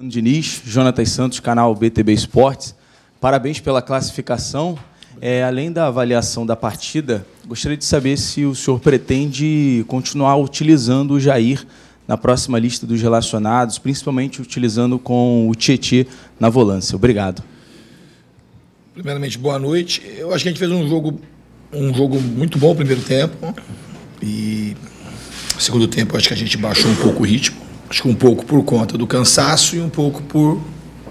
Diniz, Jonatas Santos, canal BTB Esportes. Parabéns pela classificação. Além da avaliação da partida, gostaria de saber se o senhor pretende continuar utilizando o Jair na próxima lista dos relacionados, principalmente utilizando com o Tietê na volância. Obrigado. Primeiramente, boa noite. Eu acho que a gente fez um jogo muito bom no primeiro tempo. E no segundo tempo, acho que a gente baixou um pouco o ritmo. Acho que um pouco por conta do cansaço e um pouco por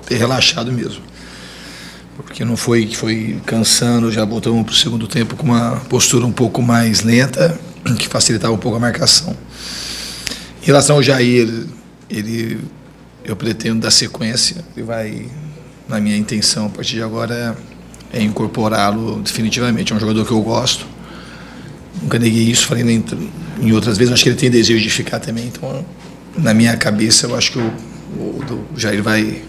ter relaxado mesmo. Porque não foi que foi cansando, já voltamos para o segundo tempo com uma postura um pouco mais lenta, que facilitava um pouco a marcação. Em relação ao Jair, eu pretendo dar sequência. Ele vai, na minha intenção, a partir de agora, é incorporá-lo definitivamente. É um jogador que eu gosto. Nunca neguei isso, falei em outras vezes. Acho que ele tem desejo de ficar também. Então, na minha cabeça, eu acho que o Jair vai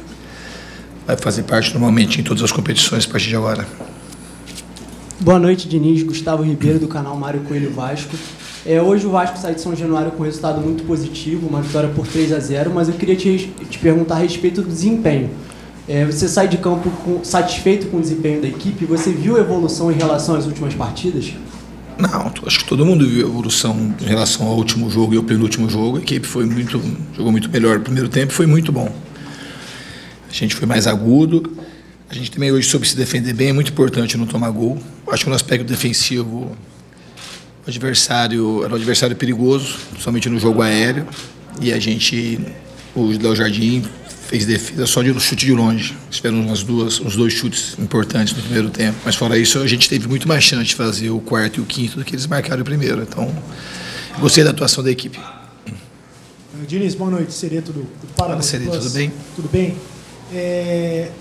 fazer parte normalmente em todas as competições a partir de agora. Boa noite, Diniz. Gustavo Ribeiro, do canal Mário Coelho Vasco. Hoje o Vasco sai de São Januário com um resultado muito positivo, uma vitória por 3-0, mas eu queria te perguntar a respeito do desempenho. Você sai de campo satisfeito com o desempenho da equipe? Você viu evolução em relação às últimas partidas? Não, acho que todo mundo viu evolução em relação ao último jogo e ao penúltimo jogo. A equipe jogou muito melhor. O primeiro tempo foi muito bom. A gente foi mais agudo. A gente também hoje soube se defender bem. É muito importante não tomar gol. Acho que no aspecto defensivo o adversário era um adversário perigoso, somente no jogo aéreo. E o Léo Jardim fez defesa só de chute de longe. Tiveram uns dois chutes importantes no primeiro tempo. Mas fora isso, a gente teve muito mais chance de fazer o quarto e o quinto do que eles marcaram o primeiro. Então, gostei da atuação da equipe. Diniz, boa noite. Sereto do Paraná. Sereto, tudo bem? Tudo bem.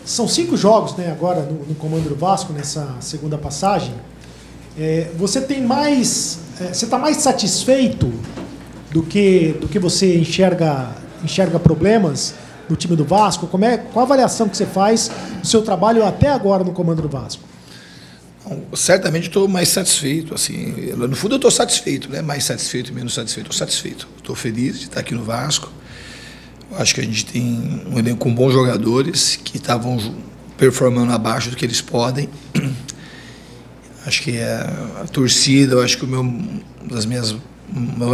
São 5 jogos, né, agora no comando do Vasco, nessa segunda passagem. Você está mais satisfeito do que você enxerga problemas no time do Vasco? Qual a avaliação que você faz do seu trabalho até agora no comando do Vasco? Certamente estou mais satisfeito. Assim, no fundo eu estou satisfeito, né? Mais satisfeito, menos satisfeito. Estou satisfeito. Estou feliz de estar aqui no Vasco. Eu acho que a gente tem um elenco com bons jogadores que estavam performando abaixo do que eles podem. Acho que a torcida, eu acho que meus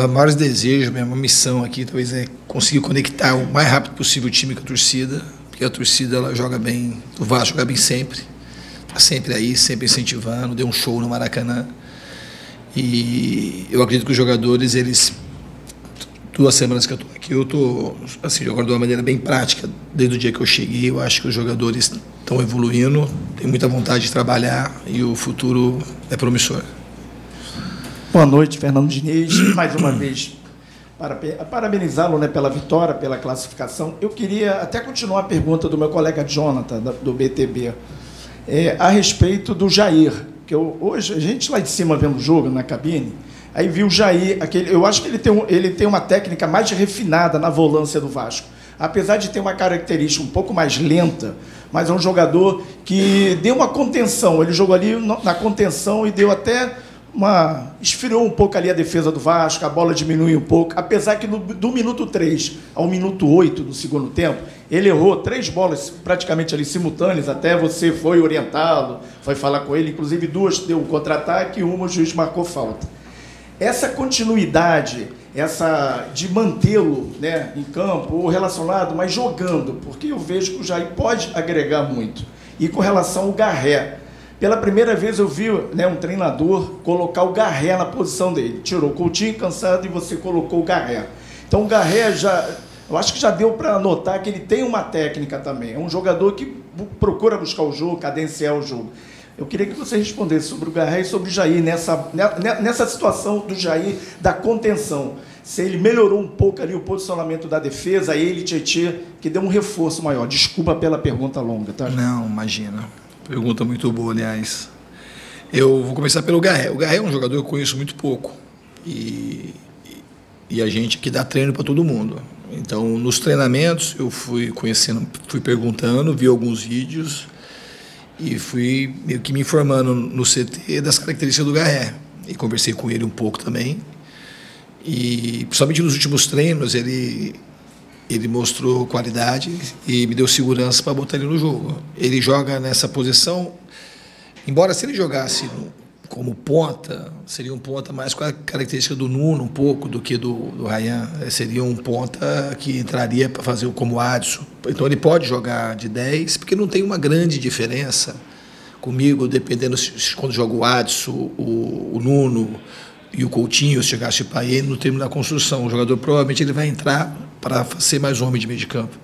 maiores desejos, minha missão aqui talvez é conseguir conectar o mais rápido possível o time com a torcida, porque a torcida ela joga bem, o Vasco joga bem sempre, está sempre aí, sempre incentivando, deu um show no Maracanã. E eu acredito que os jogadores, 2 semanas que eu estou aqui, eu estou assim, jogando de uma maneira bem prática, desde o dia que eu cheguei. Eu acho que os jogadores estão evoluindo, têm muita vontade de trabalhar e o futuro é promissor. Boa noite, Fernando Diniz. Mais uma vez, parabenizá-lo, né, pela vitória, pela classificação. Eu queria até continuar a pergunta do meu colega Jonathan, do BTB, a respeito do Jair, que hoje, a gente lá de cima vendo o jogo na cabine, aí viu o Jair, eu acho que ele tem uma técnica mais refinada na volância do Vasco. Apesar de ter uma característica um pouco mais lenta, mas é um jogador que deu uma contenção. Ele jogou ali na contenção e deu até esfriou um pouco ali a defesa do Vasco, a bola diminuiu um pouco, apesar que do minuto 3 ao minuto 8 do segundo tempo, ele errou 3 bolas praticamente ali simultâneas, até você foi orientá-lo, foi falar com ele, inclusive 2 deu um contra-ataque e uma o juiz marcou falta. Essa continuidade, de mantê-lo, né, em campo, ou relacionado, mas jogando, porque eu vejo que o Jair pode agregar muito. E com relação ao Garré, pela primeira vez eu vi, né, um treinador colocar o Garré na posição dele. Tirou o Coutinho cansado e você colocou o Garré. Então o Garré eu acho que já deu para notar que ele tem uma técnica também. É um jogador que procura buscar o jogo, cadenciar o jogo. Eu queria que você respondesse sobre o Garré e sobre o Jair, nessa situação do Jair, da contenção. Se ele melhorou um pouco ali o posicionamento da defesa, ele, Tietê, que deu um reforço maior. Desculpa pela pergunta longa, tá? Não, imagina. Pergunta muito boa, aliás. Eu vou começar pelo Garré. O Garré é um jogador que eu conheço muito pouco. E a gente que dá treino para todo mundo. Então, nos treinamentos, eu fui conhecendo, fui perguntando, vi alguns vídeos e fui meio que me informando no CT das características do Garré. E conversei com ele um pouco também. E, principalmente nos últimos treinos, ele Ele mostrou qualidade e me deu segurança para botar ele no jogo. Ele joga nessa posição, embora se ele jogasse como ponta, seria um ponta mais com a característica do Nuno um pouco do que do Ryan. Seria um ponta que entraria para fazer como o Adson. Então ele pode jogar de 10, porque não tem uma grande diferença comigo, dependendo quando joga o Adson, o Nuno e o Coutinho, se chegasse para ele no termo da construção. O jogador provavelmente ele vai entrar para ser mais homem de meio de campo.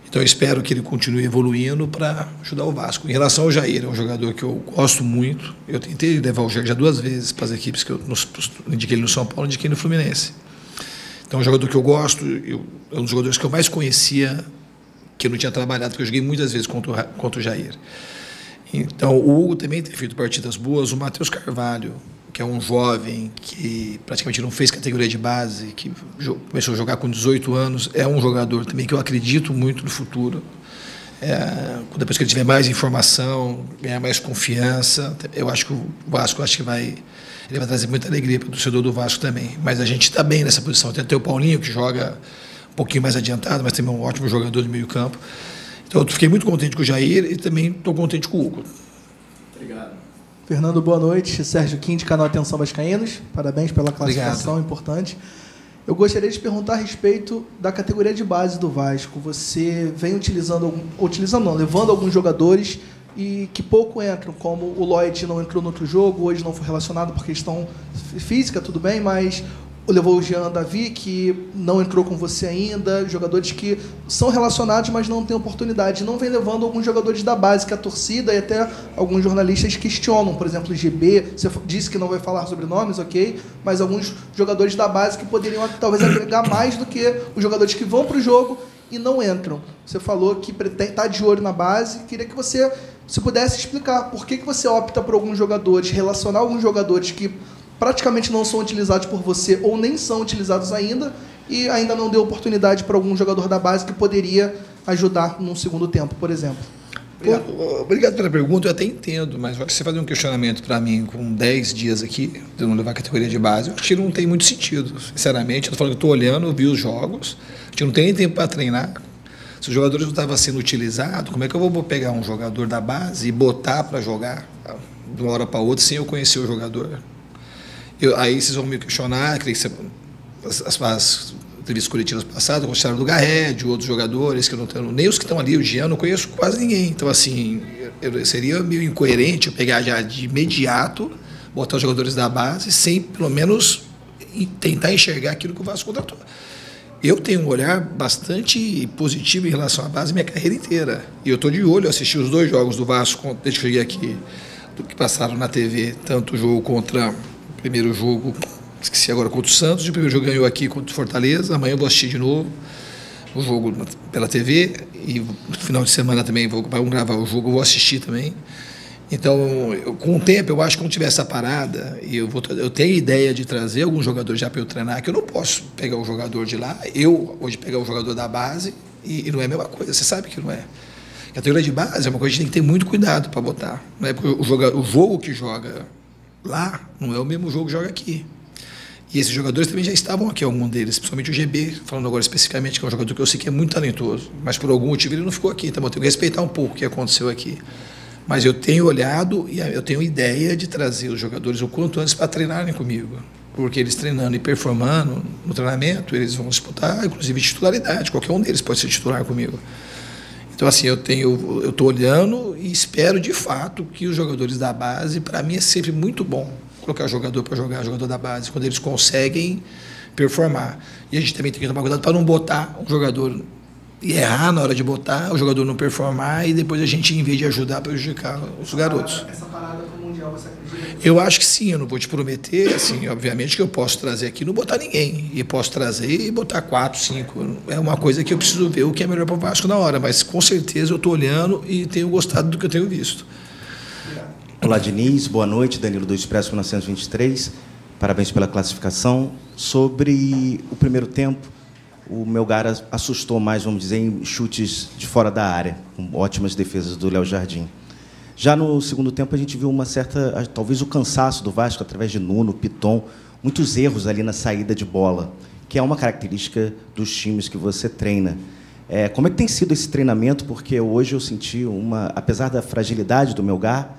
Então eu espero que ele continue evoluindo para ajudar o Vasco. Em relação ao Jair, é um jogador que eu gosto muito. Eu tentei levar o Jair já 2 vezes para as equipes que eu indiquei ele no São Paulo e indiquei no Fluminense. Então é um jogador que eu gosto, é um dos jogadores que eu mais conhecia, que eu não tinha trabalhado, porque eu joguei muitas vezes contra o Jair. Então o Hugo também tem feito partidas boas, o Matheus Carvalho, que é um jovem que praticamente não fez categoria de base, que começou a jogar com 18 anos, é um jogador também que eu acredito muito no futuro. Depois que ele tiver mais informação, ganhar mais confiança, eu acho que o Vasco ele vai trazer muita alegria para o torcedor do Vasco também. Mas a gente está bem nessa posição. Tem até o Paulinho, que joga um pouquinho mais adiantado, mas também é um ótimo jogador de meio campo. Então eu fiquei muito contente com o Jair e também estou contente com o Hugo. Obrigado. Fernando, boa noite. Sérgio Quinte, canal Atenção Vascaínos. Parabéns pela classificação. Obrigado. Importante. Eu gostaria de perguntar a respeito da categoria de base do Vasco. Você vem levando alguns jogadores e que pouco entram, como o Lloyd não entrou no outro jogo, hoje não foi relacionado por questão física, tudo bem, mas levou o Jean Davi, que não entrou com você ainda, jogadores que são relacionados, mas não têm oportunidade. Não vem levando alguns jogadores da base, que a torcida e até alguns jornalistas questionam. Por exemplo, o GB, você disse que não vai falar sobre nomes, ok, mas alguns jogadores da base que poderiam talvez agregar mais do que os jogadores que vão para o jogo e não entram. Você falou que está de olho na base. Queria que você, se pudesse explicar por que você opta por alguns jogadores, relacionar alguns jogadores que praticamente não são utilizados por você ou nem são utilizados ainda e ainda não deu oportunidade para algum jogador da base que poderia ajudar num segundo tempo, por exemplo. Obrigado pela pergunta, eu até entendo, mas você fazer um questionamento para mim com 10 dias aqui, de não levar a categoria de base, eu acho que não tem muito sentido, sinceramente. Eu estou falando que estou olhando, eu vi os jogos, a gente não tem nem tempo para treinar. Se os jogadores não estavam sendo utilizados, como é que eu vou pegar um jogador da base e botar para jogar de uma hora para outra sem eu conhecer o jogador? Aí vocês vão me questionar, que as entrevistas coletivas passadas, gostaram do Garré, de outros jogadores, que eu não tenho, nem os que estão ali, o Jean, não conheço quase ninguém. Então, assim, seria meio incoerente eu pegar já de imediato, botar os jogadores da base, sem pelo menos tentar enxergar aquilo que o Vasco contratou. Eu tenho um olhar bastante positivo em relação à base minha carreira inteira. E eu estou de olho, eu assisti os 2 jogos do Vasco, desde que cheguei aqui, do que passaram na TV, tanto o jogo contra... Primeiro jogo, esqueci agora, contra o Santos. O primeiro jogo ganhou aqui contra o Fortaleza. Amanhã eu vou assistir de novo o jogo pela TV. E no final de semana também vamos gravar o jogo, eu vou assistir também. Então, com o tempo, eu acho que quando tiver essa parada, e eu tenho ideia de trazer algum jogador já para eu treinar, que eu não posso pegar o jogador de lá, eu hoje pegar o jogador da base, e não é a mesma coisa, você sabe que não é. A categoria de base é uma coisa que a gente tem que ter muito cuidado para botar. Não é porque o jogo que joga lá não é o mesmo jogo que joga aqui. E esses jogadores também já estavam aqui, algum deles, principalmente o GB, falando agora especificamente, que é um jogador que eu sei que é muito talentoso, mas por algum motivo ele não ficou aqui, então eu tenho que respeitar um pouco o que aconteceu aqui. Mas eu tenho olhado e eu tenho ideia de trazer os jogadores o quanto antes para treinarem comigo, porque eles treinando e performando no treinamento, eles vão disputar, inclusive, titularidade, qualquer um deles pode ser titular comigo. Então, assim, eu estou olhando e espero, de fato, que os jogadores da base, para mim, é sempre muito bom colocar jogador para jogar, jogador da base, quando eles conseguem performar. E a gente também tem que tomar cuidado para não botar um jogador e errar na hora de botar, o jogador não performar e depois a gente, em vez de ajudar, prejudicar os garotos. Essa parada para o Mundial, você acredita? Eu acho que sim, eu não vou te prometer, assim, obviamente que eu posso trazer aqui e não botar ninguém, e posso trazer e botar 4, 5, é uma coisa que eu preciso ver o que é melhor para o Vasco na hora, mas com certeza eu estou olhando e tenho gostado do que eu tenho visto. Olá, Diniz, boa noite, Danilo do Expresso 1923, parabéns pela classificação. Sobre o primeiro tempo, o Melgar assustou mais, vamos dizer, em chutes de fora da área, com ótimas defesas do Léo Jardim. Já no segundo tempo, a gente viu uma certa, talvez o cansaço do Vasco, através de Nuno, Piton, muitos erros ali na saída de bola, que é uma característica dos times que você treina. Como é que tem sido esse treinamento? Porque hoje eu senti, apesar da fragilidade do Melgar,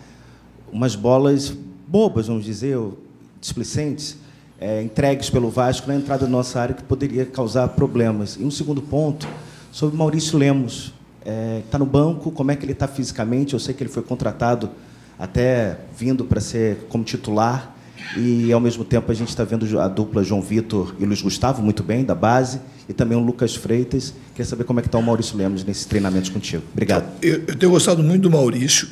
umas bolas bobas, vamos dizer, displicentes, entregues pelo Vasco na entrada da nossa área, que poderia causar problemas. E um segundo ponto, sobre o Maurício Lemos. Está no banco, como é que ele está fisicamente? Eu sei que ele foi contratado até vindo para ser como titular, e, ao mesmo tempo, a gente está vendo a dupla João Vitor e Luiz Gustavo muito bem, da base, e também o Lucas Freitas. Queria saber como é que está o Maurício Lemos nesses treinamentos contigo. Obrigado. Eu tenho gostado muito do Maurício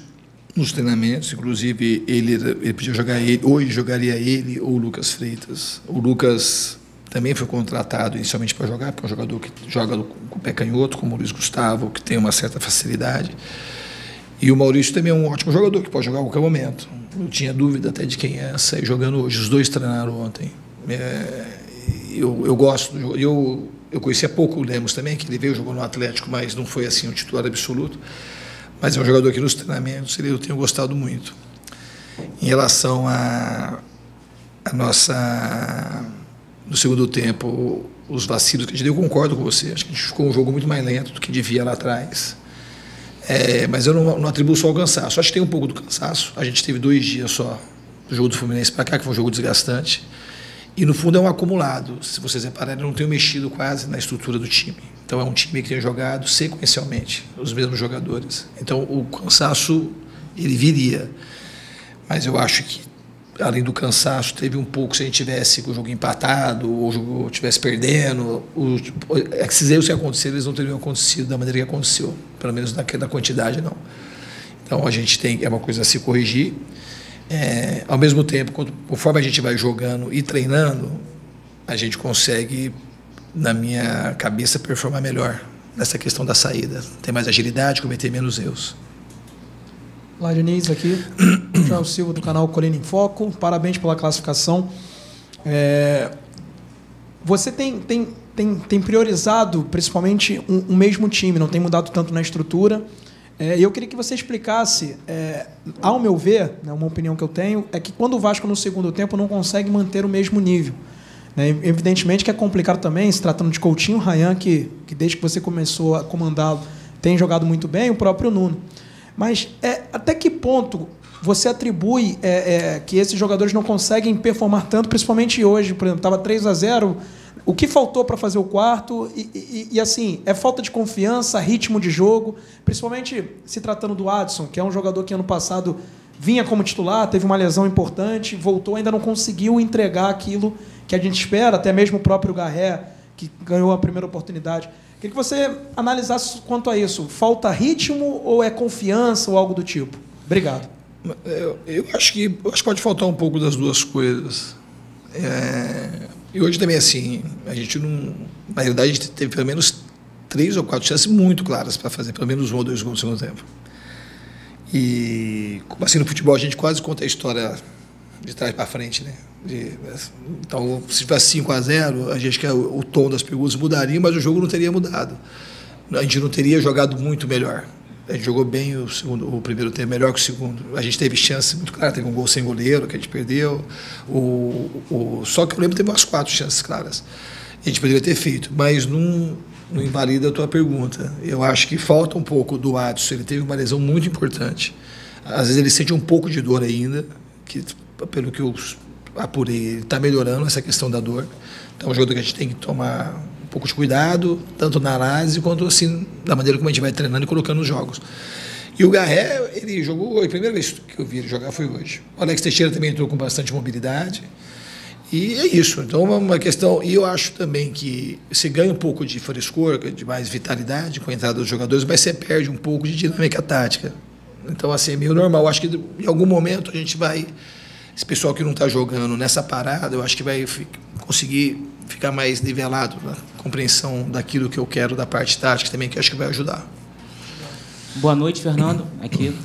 nos treinamentos, inclusive ele podia jogar hoje jogaria ele ou o Lucas Freitas. O Lucas também foi contratado inicialmente para jogar, porque é um jogador que joga com o pé canhoto, como o Luiz Gustavo, que tem uma certa facilidade. E o Maurício também é um ótimo jogador, que pode jogar a qualquer momento. Eu tinha dúvida até de quem ia sair jogando hoje. Os dois treinaram ontem. Eu gosto. Eu conhecia pouco o Lemos também, que ele veio, jogou no Atlético, mas não foi assim um titular absoluto. Mas é um jogador que nos treinamentos eu tenho gostado muito. Em relação a nossa... No segundo tempo, os vacilos que a gente deu, eu concordo com você. Acho que a gente ficou um jogo muito mais lento do que devia lá atrás. Mas eu não atribuo só ao cansaço. Acho que tem um pouco do cansaço. A gente teve 2 dias só do jogo do Fluminense para cá, que foi um jogo desgastante. E, no fundo, é um acumulado. Se vocês repararem, eu não tenho mexido quase na estrutura do time. Então, é um time que tem jogado sequencialmente, os mesmos jogadores. Então, o cansaço, ele viria. Mas eu acho que, além do cansaço, teve um pouco, se a gente tivesse com o jogo empatado, ou o jogo estivesse perdendo, esses erros que aconteceram, eles não teriam acontecido da maneira que aconteceu, pelo menos naquela quantidade, não. Então, a gente tem, uma coisa a se corrigir. Ao mesmo tempo, conforme a gente vai jogando e treinando, a gente consegue, na minha cabeça, performar melhor nessa questão da saída. Ter mais agilidade, cometer menos erros. Olá, Diniz, aqui. João Silva, do canal Colina em Foco. Parabéns pela classificação. Você tem priorizado, principalmente, um mesmo time, não tem mudado tanto na estrutura. E eu queria que você explicasse, ao meu ver, né, uma opinião que eu tenho, é que quando o Vasco, no segundo tempo, não consegue manter o mesmo nível. Evidentemente que é complicado também, se tratando de Coutinho, Ryan, que desde que você começou a comandá-lo, tem jogado muito bem, o próprio Nuno. Mas até que ponto você atribui que esses jogadores não conseguem performar tanto, principalmente hoje, por exemplo, estava 3-0, o que faltou para fazer o quarto? E assim, é falta de confiança, ritmo de jogo, principalmente se tratando do Adson, que é um jogador que ano passado vinha como titular, teve uma lesão importante, voltou, ainda não conseguiu entregar aquilo que a gente espera, até mesmo o próprio Garré, que ganhou a primeira oportunidade. Queria que você analisasse quanto a isso. Falta ritmo ou é confiança ou algo do tipo? Obrigado. Eu acho que pode faltar um pouco das duas coisas. E hoje também, assim, a gente não... Na realidade, a gente teve pelo menos 3 ou 4 chances muito claras para fazer pelo menos 1 ou 2 gols no segundo tempo. E, como assim, no futebol, a gente quase conta a história de trás para frente, né? Então, se tivesse 5-0, a gente que o tom das perguntas mudaria, mas o jogo não teria mudado. A gente não teria jogado muito melhor. A gente jogou bem o primeiro tempo, melhor que o segundo. A gente teve chance muito clara, teve um gol sem goleiro que a gente perdeu. Só que eu lembro que teve umas 4 chances claras. A gente poderia ter feito, mas não invalida a tua pergunta. Eu acho que falta um pouco do Adson. Ele teve uma lesão muito importante. Às vezes ele sente um pouco de dor ainda, que, pelo que eu apurei, ele está melhorando essa questão da dor. Então é um jogador que a gente tem que tomar um pouco de cuidado, tanto na análise quanto assim, da maneira como a gente vai treinando e colocando nos jogos. E o Garré, ele jogou hoje, a primeira vez que eu vi ele jogar foi hoje. O Alex Teixeira também entrou com bastante mobilidade. E é isso. Então, uma questão... E eu acho também que você ganha um pouco de frescor, de mais vitalidade com a entrada dos jogadores, mas você perde um pouco de dinâmica tática. Então, assim, é meio normal. Eu acho que em algum momento a gente vai... Esse pessoal que não está jogando nessa parada, eu acho que vai conseguir ficar mais nivelado na compreensão daquilo que eu quero da parte tática também, que eu acho que vai ajudar. Boa noite, Fernando. Aqui,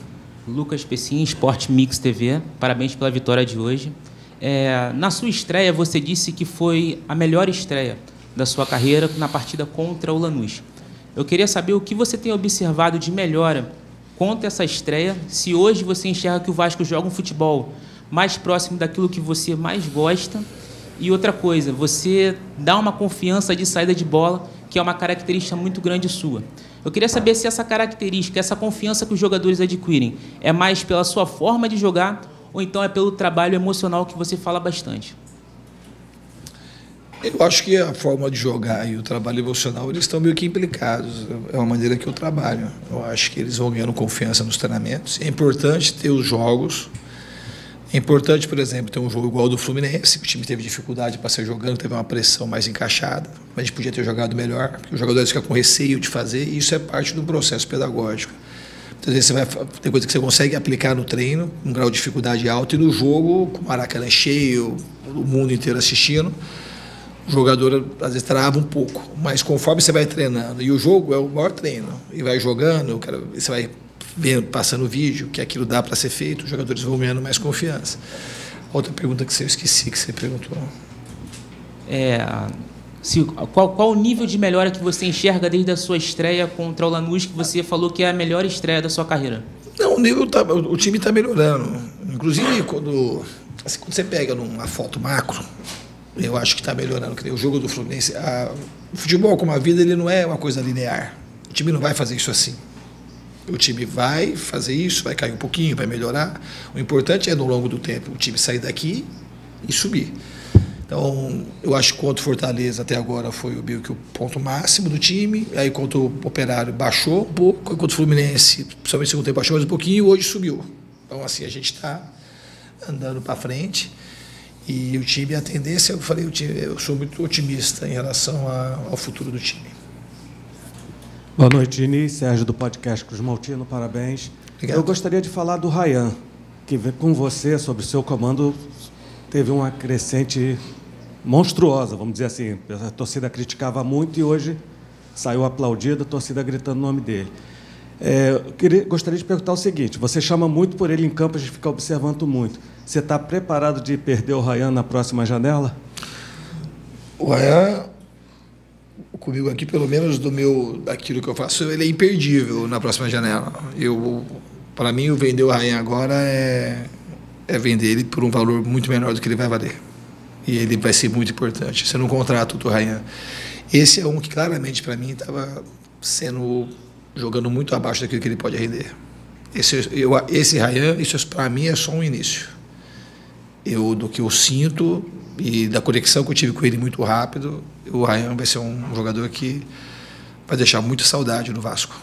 Lucas Pessim, Sport Mix TV. Parabéns pela vitória de hoje. Na sua estreia, você disse que foi a melhor estreia da sua carreira na partida contra o Lanús. Eu queria saber o que você tem observado de melhora contra essa estreia, se hoje você enxerga que o Vasco joga um futebol mais próximo daquilo que você mais gosta E outra coisa, você dá uma confiança de saída de bola, que é uma característica muito grande sua. Eu queria saber se essa característica, essa confiança que os jogadores adquirem, é mais pela sua forma de jogar ou então é pelo trabalho emocional que você fala bastante? Eu acho que a forma de jogar e o trabalho emocional, eles estão meio que implicados. É uma maneira que eu trabalho. Eu acho que eles vão ganhando confiança nos treinamentos. É importante ter os jogos. É importante, por exemplo, ter um jogo igual ao do Fluminense, que o time teve dificuldade para sair jogando, teve uma pressão mais encaixada, mas a gente podia ter jogado melhor, porque os jogadores ficam com receio de fazer, e isso é parte do processo pedagógico. Muitas vezes tem coisa que você consegue aplicar no treino, com um grau de dificuldade alto, e no jogo, com o Maracanã cheio, o mundo inteiro assistindo, o jogador às vezes trava um pouco, mas conforme você vai treinando, e o jogo é o maior treino, e vai jogando, você vai vendo, passando o vídeo, que aquilo dá para ser feito, os jogadores vão ganhando mais confiança. Outra pergunta que eu esqueci, que você perguntou. Qual o nível de melhora que você enxerga desde a sua estreia contra o Lanús, que você falou que é a melhor estreia da sua carreira? Não, o time está melhorando. Inclusive, quando você pega numa foto macro, eu acho que está melhorando. O jogo do Fluminense, o futebol como a vida, ele não é uma coisa linear. O time não vai fazer isso assim. O time vai fazer isso, vai cair um pouquinho, vai melhorar. O importante é, no longo do tempo, o time sair daqui e subir. Então, eu acho que contra o Fortaleza, até agora, foi o ponto máximo do time. Aí, contra o Operário, baixou um pouco. Contra o Fluminense, principalmente no segundo tempo, baixou mais um pouquinho e hoje subiu. Então, assim, a gente está andando para frente. E o time, a tendência, eu falei, eu sou muito otimista em relação ao futuro do time. Boa noite, Diniz. Sérgio, do podcast Cruz Maltino, parabéns. Obrigado. Eu gostaria de falar do Ryan, que com você, sob o seu comando, teve uma crescente monstruosa, vamos dizer assim. A torcida criticava muito e hoje saiu aplaudida, a torcida gritando o nome dele. Gostaria de perguntar o seguinte, você chama muito por ele em campo, a gente fica observando muito. Você está preparado de perder o Ryan na próxima janela? O Ryan, comigo aqui, pelo menos daquilo que eu faço, ele é imperdível na próxima janela. Para mim, o vender o Ryan agora é vender ele por um valor muito menor do que ele vai valer. E ele vai ser muito importante. Você não contrata o Ryan. Esse é um que claramente, para mim, estava jogando muito abaixo daquilo que ele pode render. Esse Ryan, isso para mim é só um início. Do que eu sinto e da conexão que eu tive com ele muito rápido, o Ryan vai ser um jogador que vai deixar muita saudade no Vasco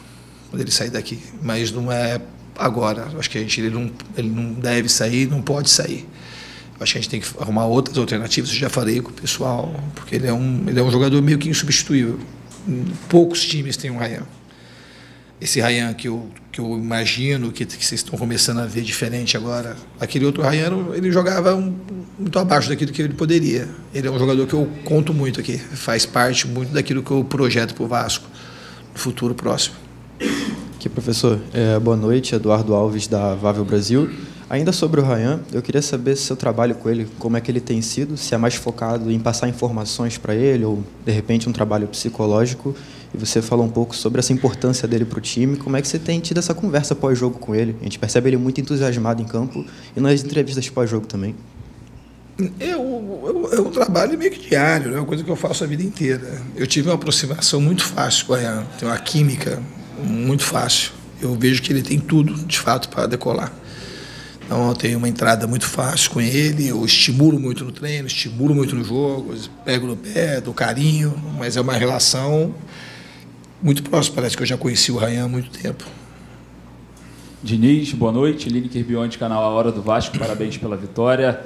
quando ele sair daqui, mas não é agora. Acho que ele não deve sair, não pode sair. Acho que a gente tem que arrumar outras alternativas. Eu já falei com o pessoal, porque ele é um jogador meio que insubstituível. Poucos times têm um Ryan. Esse Ryan que eu imagino que vocês estão começando a ver diferente agora, aquele outro Ryan, ele jogava muito abaixo daquilo que ele poderia. Ele é um jogador que eu conto muito aqui, faz parte muito daquilo que eu projeto para o Vasco no futuro próximo. Aqui, professor. Boa noite, Eduardo Alves, da Vável Brasil. Ainda sobre o Ryan, eu queria saber se seu trabalho com ele, como é que ele tem sido, se é mais focado em passar informações para ele ou, de repente, um trabalho psicológico. E você falou um pouco sobre essa importância dele para o time. Como é que você tem tido essa conversa pós-jogo com ele? A gente percebe ele muito entusiasmado em campo e nas entrevistas pós-jogo também. É um trabalho meio que diário, é uma coisa que eu faço a vida inteira. Eu tive uma aproximação muito fácil com o Ryan, tem uma química muito fácil. Eu vejo que ele tem tudo, de fato, para decolar. Então, eu tenho uma entrada muito fácil com ele, eu estimulo muito no treino, estimulo muito no jogo, pego no pé, dou carinho, mas é uma relação muito próxima. Parece que eu já conheci o Ryan há muito tempo. Diniz, boa noite. Lineker Bionde, canal A Hora do Vasco, parabéns pela vitória.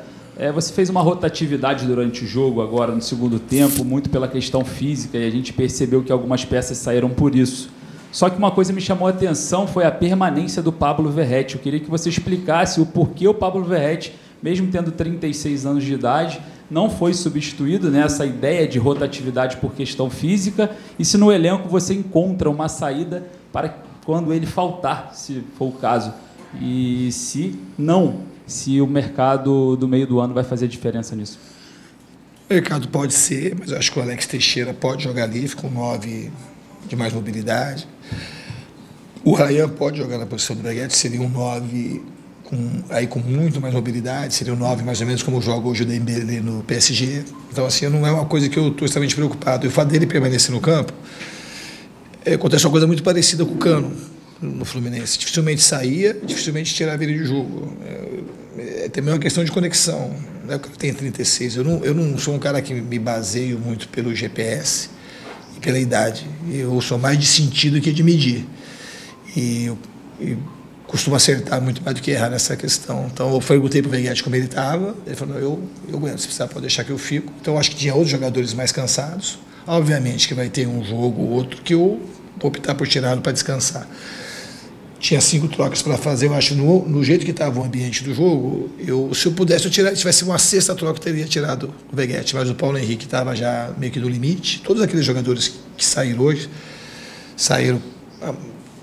Você fez uma rotatividade durante o jogo, agora no segundo tempo, muito pela questão física, e a gente percebeu que algumas peças saíram por isso. Só que uma coisa me chamou a atenção foi a permanência do Pablo Verratti. Eu queria que você explicasse o porquê o Pablo Verratti, mesmo tendo 36 anos de idade, não foi substituído, né, essa ideia de rotatividade por questão física, e se no elenco você encontra uma saída para quando ele faltar, se for o caso, e se não, se o mercado do meio do ano vai fazer diferença nisso. O mercado pode ser, mas eu acho que o Alex Teixeira pode jogar ali, fica um 9 de mais mobilidade. O Ryan pode jogar na posição do Braguete, seria um 9 com muito mais mobilidade, seria o 9 mais ou menos como joga hoje o Dembélé no PSG. Então, assim, não é uma coisa que eu estou extremamente preocupado. E o fato dele permanecer no campo, acontece uma coisa muito parecida com o Cano no Fluminense. Dificilmente saía, dificilmente tirava ele de jogo. É também uma questão de conexão. Né? O cara tem 36. Eu não sou um cara que me baseio muito pelo GPS e pela idade. Eu sou mais de sentido que de medir. E costumo acertar muito mais do que errar nessa questão. Então, eu perguntei para o Veguete como ele estava. Ele falou, eu aguento, se precisar pode deixar que eu fico. Então, eu acho que tinha outros jogadores mais cansados. Obviamente que vai ter um jogo ou outro que eu vou optar por tirá-lo para descansar. Tinha 5 trocas para fazer, eu acho, no jeito que estava o ambiente do jogo, se eu pudesse, se tivesse uma 6ª troca, eu teria tirado o Veguete, mas o Paulo Henrique estava já meio que no limite. Todos aqueles jogadores que saíram hoje, saíram,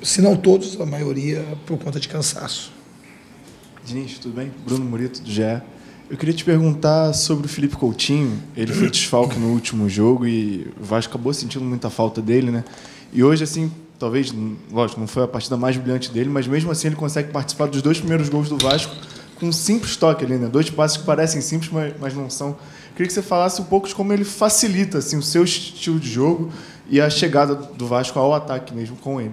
se não todos, a maioria, por conta de cansaço. Diniz, tudo bem? Bruno Murito, do GE. Eu queria te perguntar sobre o Felipe Coutinho. Ele foi desfalque no último jogo e o Vasco acabou sentindo muita falta dele, né? E hoje, assim, talvez, lógico, não foi a partida mais brilhante dele, mas mesmo assim ele consegue participar dos 2 primeiros gols do Vasco com um simples toque ali, né? 2 passes que parecem simples, mas não são. Queria que você falasse um pouco de como ele facilita assim, o seu estilo de jogo e a chegada do Vasco ao ataque mesmo com ele.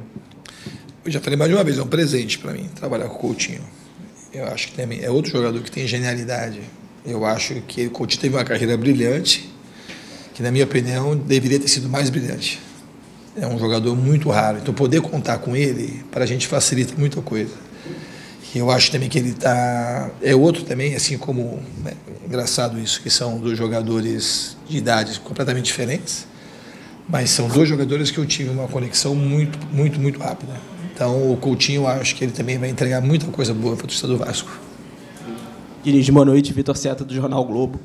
Eu já falei mais de uma vez, é um presente para mim trabalhar com o Coutinho. Eu acho que também é outro jogador que tem genialidade. Eu acho que o Coutinho teve uma carreira brilhante, que, na minha opinião, deveria ter sido mais brilhante. É um jogador muito raro. Então, poder contar com ele, para a gente, facilita muita coisa. E eu acho também que ele está... É outro também, assim como... Né, engraçado isso, que são 2 jogadores de idades completamente diferentes, mas são 2 jogadores que eu tive uma conexão muito, muito, muito rápida. Então, o Coutinho, eu acho que ele também vai entregar muita coisa boa para o torcedor do Vasco. Diniz, boa noite. Vitor Seta, do Jornal Globo.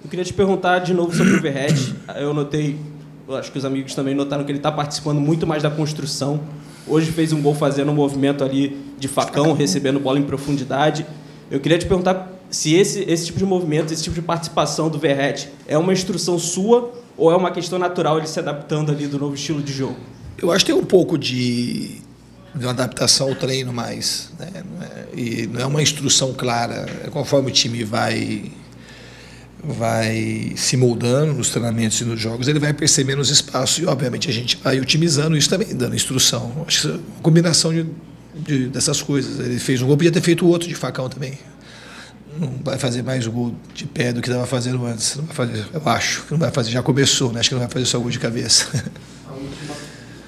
Eu queria te perguntar de novo sobre o Verratti. Eu notei, acho que os amigos também notaram que ele está participando muito mais da construção. Hoje fez um gol fazendo um movimento ali de facão, recebendo bola em profundidade. Eu queria te perguntar se esse tipo de movimento, esse tipo de participação do Verratti é uma instrução sua ou é uma questão natural ele se adaptando ali do novo estilo de jogo? Eu acho que tem um pouco de uma adaptação ao treino mais, né? E não é uma instrução clara. Conforme o time vai se moldando nos treinamentos e nos jogos, ele vai percebendo os espaços e, obviamente, a gente vai otimizando isso também, dando instrução. Acho que é uma combinação dessas coisas. Ele fez um gol, podia ter feito outro de facão também. Não vai fazer mais gol de pé do que estava fazendo antes. Não vai fazer, eu acho que não vai fazer, já começou, né? Acho que não vai fazer só gol de cabeça.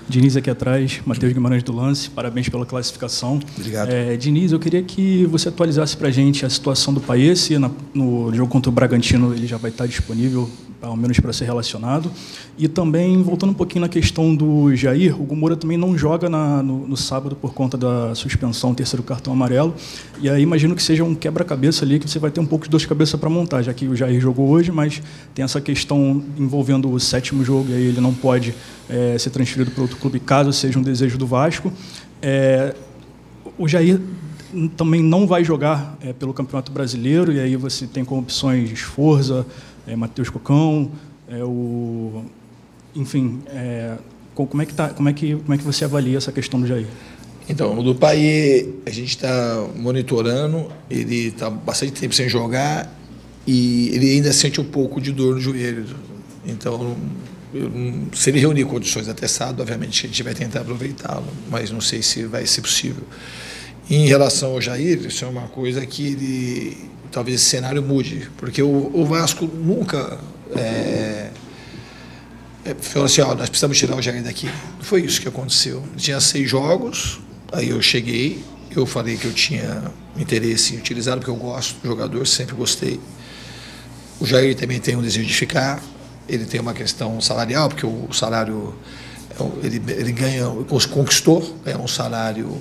Diniz aqui atrás, Matheus Guimarães do Lance, parabéns pela classificação. Obrigado. Diniz, eu queria que você atualizasse para a gente a situação do Paese. No jogo contra o Bragantino ele já vai estar disponível, ao menos para ser relacionado. E também, voltando um pouquinho na questão do Jair, o Gumora também não joga no sábado por conta da suspensão, 3º cartão amarelo. E aí imagino que seja um quebra-cabeça ali, que você vai ter um pouco de dor de cabeça para montar, já que o Jair jogou hoje, mas tem essa questão envolvendo o 7º jogo, e aí ele não pode ser transferido para outro clube, caso seja um desejo do Vasco. O Jair também não vai jogar pelo Campeonato Brasileiro, e aí você tem como opções Sforza, Matheus Cocão, enfim, como é que você avalia essa questão do Jair? Então, o do Payet, a gente está monitorando, ele está bastante tempo sem jogar e ele ainda sente um pouco de dor no joelho. Então, se ele reunir condições até sábado, obviamente a gente vai tentar aproveitá-lo, mas não sei se vai ser possível. Em relação ao Jair, isso é uma coisa que talvez esse cenário mude, porque o Vasco nunca falou assim, nós precisamos tirar o Jair daqui. Não foi isso que aconteceu. Tinha 6 jogos, aí eu cheguei, eu falei que eu tinha interesse em utilizá-lo, porque eu gosto do jogador, sempre gostei. O Jair também tem um desejo de ficar, ele tem uma questão salarial, porque o salário, ele ganha, conquistou, é um salário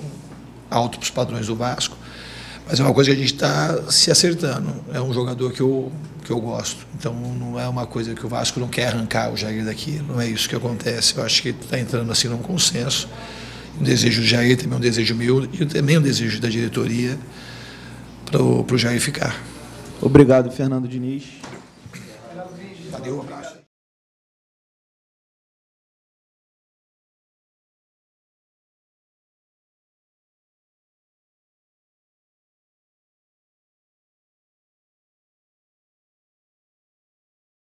alto para os padrões do Vasco, mas é uma coisa que a gente está se acertando. É um jogador que eu gosto, então não é uma coisa que o Vasco não quer arrancar o Jair daqui, não é isso que acontece. Eu acho que está entrando assim num consenso, um desejo do Jair, também um desejo meu e também um desejo da diretoria para o Jair ficar. Obrigado, Fernando Diniz. Valeu, um abraço.